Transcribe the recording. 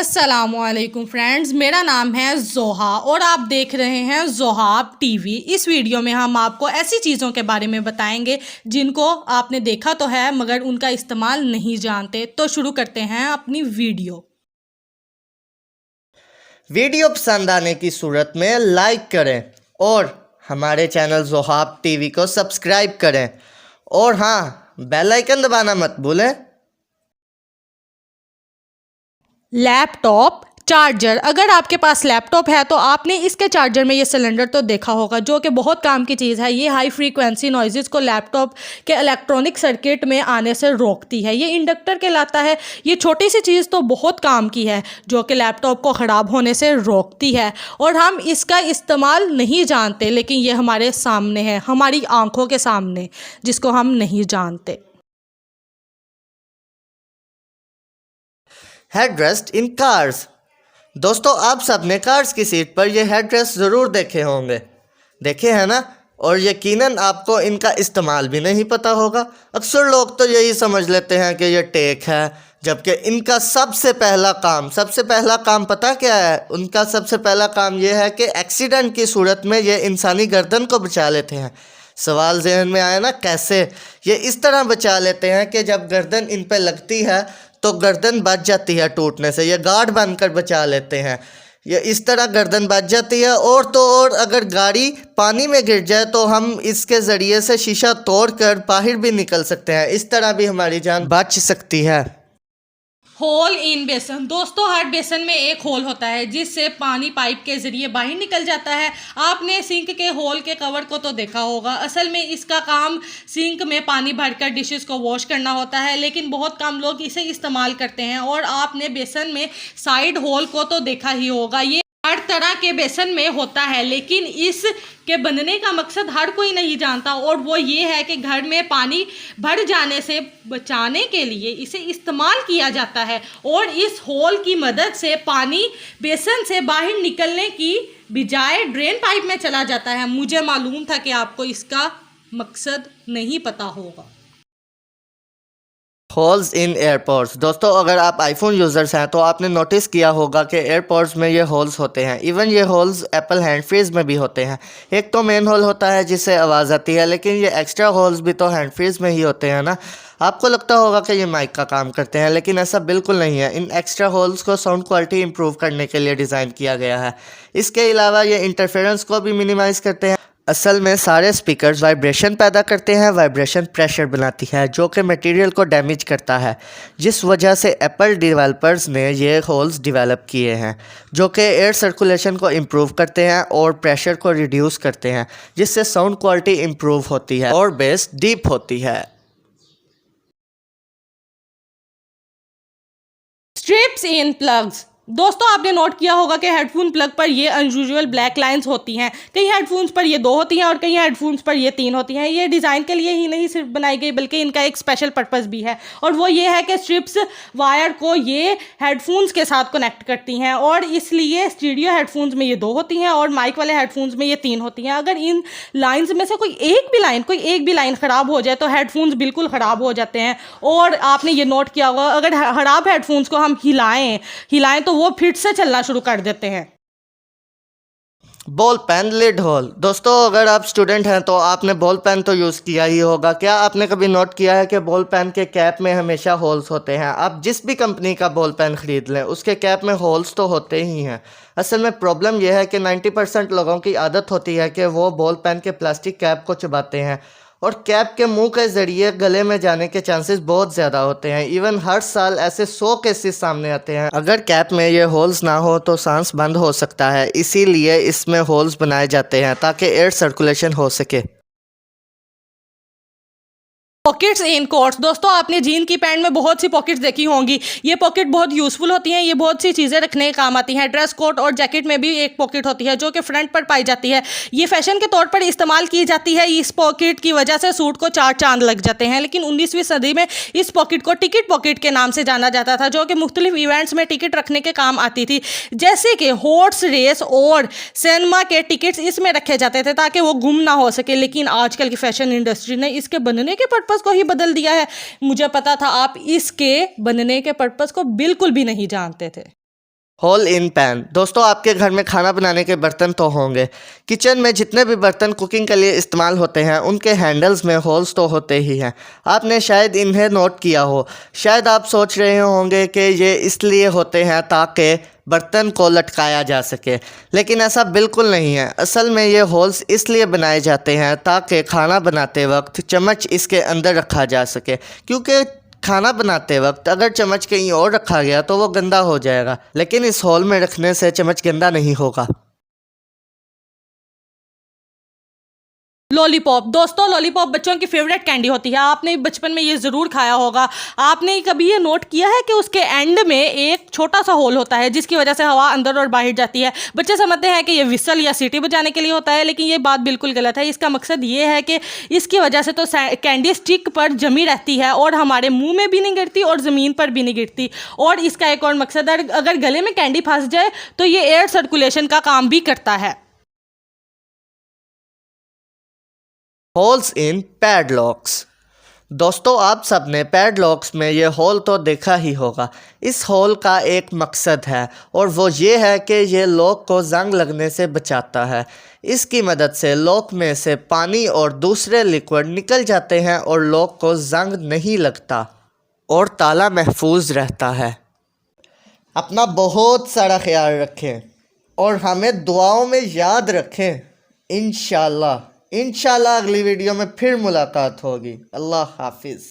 अस्सलामुअलैकुम फ्रेंड्स, मेरा नाम है जोहा और आप देख रहे हैं जोहाब टीवी। इस वीडियो में हम आपको ऐसी चीज़ों के बारे में बताएंगे जिनको आपने देखा तो है मगर उनका इस्तेमाल नहीं जानते। तो शुरू करते हैं अपनी वीडियो। वीडियो पसंद आने की सूरत में लाइक करें और हमारे चैनल जोहाब टीवी को सब्सक्राइब करें और हाँ, बेल आइकन दबाना मत भूलें। Laptop charger. अगर आपके पास लैपटॉप है तो आपने इसके चार्जर में ये सिलेंडर तो देखा होगा, जो कि बहुत काम की चीज़ है। ये हाई फ्रीक्वेंसी नॉइज़ को लैपटॉप के इलेक्ट्रॉनिक सर्किट में आने से रोकती है। ये इंडक्टर कहलाता है। ये छोटी सी चीज़ तो बहुत काम की है, जो कि लैपटॉप को ख़राब होने से रोकती है और हम इसका इस्तेमाल नहीं जानते, लेकिन ये हमारे सामने है, हमारी आंखों के सामने, जिसको हम नहीं जानते। हेडरेस्ट इन कार्स। दोस्तों, आप सबने कार्स की सीट पर ये हेडरेस्ट ज़रूर देखे होंगे, देखे हैं ना? और यकीनन आपको इनका इस्तेमाल भी नहीं पता होगा। अक्सर लोग तो यही समझ लेते हैं कि ये टेक है, जबकि इनका सबसे पहला काम पता क्या है? उनका सबसे पहला काम ये है कि एक्सीडेंट की सूरत में ये इंसानी गर्दन को बचा लेते हैं। सवाल जहन में आया ना, कैसे? ये इस तरह बचा लेते हैं कि जब गर्दन इन पे लगती है तो गर्दन बच जाती है टूटने से। ये गार्ड बनकर बचा लेते हैं। ये इस तरह गर्दन बच जाती है। और तो और, अगर गाड़ी पानी में गिर जाए तो हम इसके ज़रिए से शीशा तोड़कर बाहर भी निकल सकते हैं। इस तरह भी हमारी जान बच सकती है। होल इन बेसन। दोस्तों, हर बेसन में एक होल होता है जिससे पानी पाइप के ज़रिए बाहर निकल जाता है। आपने सिंक के होल के कवर को तो देखा होगा। असल में इसका काम सिंक में पानी भरकर डिशेस को वॉश करना होता है, लेकिन बहुत कम लोग इसे इस्तेमाल करते हैं। और आपने बेसन में साइड होल को तो देखा ही होगा। ये हर तरह के बेसन में होता है, लेकिन इस के बनने का मकसद हर कोई नहीं जानता, और वो ये है कि घर में पानी भर जाने से बचाने के लिए इसे इस्तेमाल किया जाता है। और इस होल की मदद से पानी बेसन से बाहर निकलने की बजाय ड्रेन पाइप में चला जाता है। मुझे मालूम था कि आपको इसका मकसद नहीं पता होगा। Holes in airports. दोस्तों, अगर आप आईफोन यूज़र्स हैं तो आपने नोटिस किया होगा कि एयरपोर्ट्स में ये होल्स होते हैं। इवन ये होल्स एप्पल हैंड फ्रीज में भी होते हैं। एक तो मेन होल होता है जिससे आवाज़ आती है, लेकिन ये एक्स्ट्रा होल्स भी तो हैंड फ्रीज में ही होते हैं ना। आपको लगता होगा कि ये माइक का काम करते हैं, लेकिन ऐसा बिल्कुल नहीं है। इन एक्स्ट्रा होल्स को साउंड क्वालिटी इंप्रूव करने के लिए डिज़ाइन किया गया है। इसके अलावा ये इंटरफेरेंस को भी मिनिमाइज़ करते हैं। असल में सारे स्पीकर्स वाइब्रेशन पैदा करते हैं। वाइब्रेशन प्रेशर बनाती है जो कि मटेरियल को डैमेज करता है, जिस वजह से एप्पल डेवलपर्स ने ये होल्स डेवलप किए हैं जो कि एयर सर्कुलेशन को इम्प्रूव करते हैं और प्रेशर को रिड्यूस करते हैं, जिससे साउंड क्वालिटी इम्प्रूव होती है और बेस डीप होती है। Strips in plugs. दोस्तों, आपने नोट किया होगा कि हेडफोन प्लग पर ये अनयूजुअल ब्लैक लाइंस होती हैं। कई हेडफोन्स पर ये 2 होती हैं और कई हेडफोन्स पर ये 3 होती हैं। ये डिज़ाइन के लिए ही नहीं सिर्फ बनाई गई, बल्कि इनका एक स्पेशल पर्पस भी है, और वो ये है कि स्ट्रिप्स वायर को ये हेडफोन्स के साथ कनेक्ट करती हैं, और इसलिए स्टूडियो हेडफोन्स में ये 2 होती हैं और माइक वाले हेडफोन्स में ये 3 होती हैं। अगर इन लाइन्स में से कोई एक भी लाइन ख़राब हो जाए तो हेडफोन्स बिल्कुल ख़राब हो जाते हैं। और आपने ये नोट किया होगा, अगर ख़राब हेडफोन्स को हम हिलाएं तो वो फिर से चलना शुरू कर देते हैं। Ball pen lid hole. दोस्तों, अगर आप स्टूडेंट हैं तो आपने बॉल पेन तो यूज़ किया ही होगा। क्या आपने कभी नोट किया है कि बॉल पेन के कैप में हमेशा होल्स होते हैं? आप जिस भी कंपनी का बॉल पेन ख़रीद लें, उसके कैप में होल्स तो होते ही हैं। असल में प्रॉब्लम यह है कि 90% लोगों की आदत होती है कि वो बॉल पेन के प्लास्टिक कैप को चबाते हैं, और कैप के मुंह के ज़रिए गले में जाने के चांसेस बहुत ज़्यादा होते हैं। इवन हर साल ऐसे 100 केसेस सामने आते हैं। अगर कैप में ये होल्स ना हो तो सांस बंद हो सकता है, इसीलिए इसमें होल्स बनाए जाते हैं ताकि एयर सर्कुलेशन हो सके। पॉकेट्स इन कोट्स। दोस्तों, आपने जीन की पैंट में बहुत सी पॉकेट्स देखी होंगी। ये पॉकेट बहुत यूज़फुल होती हैं। ये बहुत सी चीज़ें रखने के काम आती हैं। ड्रेस कोट और जैकेट में भी एक पॉकेट होती है जो कि फ्रंट पर पाई जाती है। ये फैशन के तौर पर इस्तेमाल की जाती है। इस पॉकेट की वजह से सूट को 4 चांद लग जाते हैं। लेकिन 19वीं सदी में इस पॉकेट को टिकट पॉकेट के नाम से जाना जाता था, जो कि मुख्तलिफ इवेंट्स में टिकट रखने के काम आती थी, जैसे कि हॉर्स रेस और सिनेमा के टिकट्स इसमें रखे जाते थे ताकि वो गुम ना हो सके। लेकिन आजकल की फैशन इंडस्ट्री ने इसके बनने के पर्पज़ को ही बदल दिया है। मुझे पता था आप इसके बनने के पर्पस को बिल्कुल भी नहीं जानते थे। होल इन पैन। दोस्तों आपके घर में खाना बनाने के बर्तन तो होंगे। किचन में जितने भी बर्तन कुकिंग के लिए इस्तेमाल होते हैं उनके हैंडल्स में होल्स तो होते ही हैं। आपने शायद इन्हें नोट किया हो। शायद आप सोच रहे होंगे कि ये इसलिए होते हैं ताकि बर्तन को लटकाया जा सके, लेकिन ऐसा बिल्कुल नहीं है। असल में ये होल्स इसलिए बनाए जाते हैं ताकि खाना बनाते वक्त चम्मच इसके अंदर रखा जा सके, क्योंकि खाना बनाते वक्त अगर चम्मच कहीं और रखा गया तो वो गंदा हो जाएगा, लेकिन इस होल में रखने से चम्मच गंदा नहीं होगा। लॉलीपॉप। दोस्तों लॉलीपॉप बच्चों की फेवरेट कैंडी होती है। आपने बचपन में ये ज़रूर खाया होगा। आपने कभी ये नोट किया है कि उसके एंड में एक छोटा सा होल होता है जिसकी वजह से हवा अंदर और बाहर जाती है। बच्चे समझते हैं कि ये विसल या सीटी बजाने के लिए होता है, लेकिन ये बात बिल्कुल गलत है। इसका मकसद ये है कि इसकी वजह से तो कैंडी स्टिक पर जमी रहती है और हमारे मुँह में भी नहीं गिरती और ज़मीन पर भी नहीं गिरती। और इसका एक और मकसद है, अगर गले में कैंडी फंस जाए तो ये एयर सर्कुलेशन का काम भी करता है। Holes in padlocks. दोस्तों आप सब ने पैडलॉक्स में ये होल तो देखा ही होगा। इस होल का एक मकसद है और वो ये है कि ये लॉक को जंग लगने से बचाता है। इसकी मदद से लॉक में से पानी और दूसरे लिक्विड निकल जाते हैं और लॉक को जंग नहीं लगता और ताला महफूज रहता है। अपना बहुत सारा ख्याल रखें और हमें दुआओं में याद रखें। इंशाल्लाह अगली वीडियो में फिर मुलाकात होगी। अल्लाह हाफिज़।